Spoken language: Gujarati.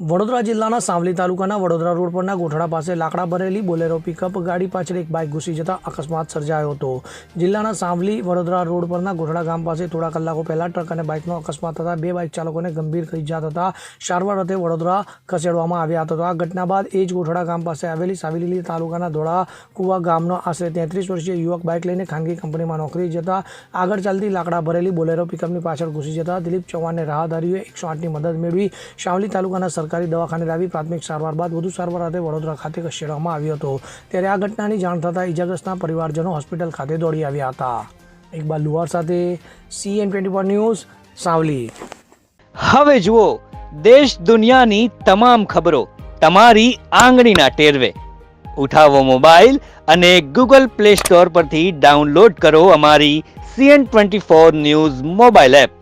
વડોદરા જિલ્લાના સાવલી તાલુકાના વડોદરા રોડ પરના ગોઠડા પાસે લાકડા ભરેલી બોલેરો પિકઅપ ગાડી પાછળ એક બાઇક ઘૂસી જતા અકસ્માત સર્જાયો હતો। જિલ્લાના સાવલી વડોદરા રોડ પરના ગોઠડા ગામ પાસે થોડા કલાકો પહેલા ટ્રક અને બાઇકનો અકસ્માત થતાં બે બાઇક ચાલકોને ગંભીર ઇજા થતા સારવાર અર્થે વડોદરા ખસેડવામાં આવ્યા હતા। આ ઘટના બાદ એ જ ગોઠડા ગામ પાસે આવેલી સાવલી તાલુકાના ધોળા કુવા ગામનો આશરે 33 વર્ષીય યુવક બાઇક લઈને ખાનગી કંપનીમાં નોકરી જતા આગળ ચાલતી લાકડા ભરેલી બોલેરો પિકઅપની પાછળ ઘૂસી જતા દિલીપ ચૌહાણને રાહદારીઓએ 108ની મદદ મેળવી સાવલી તાલુકાના સરકારી દવાખાને લાવી પ્રાથમિક સારવાર બાદ વધુ સારવાર અર્થે વડોદરા ખાતે ખસેડવામાં આવ્યો હતો। ત્યારે આ ઘટનાની જાણ થતાં ઇજાગ્રસ્તના પરિવારજનો હોસ્પિટલ ખાતે દોડી આવ્યા હતા। ઇકબાલ લુહાર સાથે CN24 ન્યૂઝ સાવલી। હવે જુઓ દેશ દુનિયાની તમામ ખબરો તમારી આંગળીના ટેરવે। ઉઠાવો મોબાઈલ અને ગૂગલ પ્લે સ્ટોર પરથી ડાઉનલોડ કરો અમારી CN24 ન્યૂઝ મોબાઈલ એપ।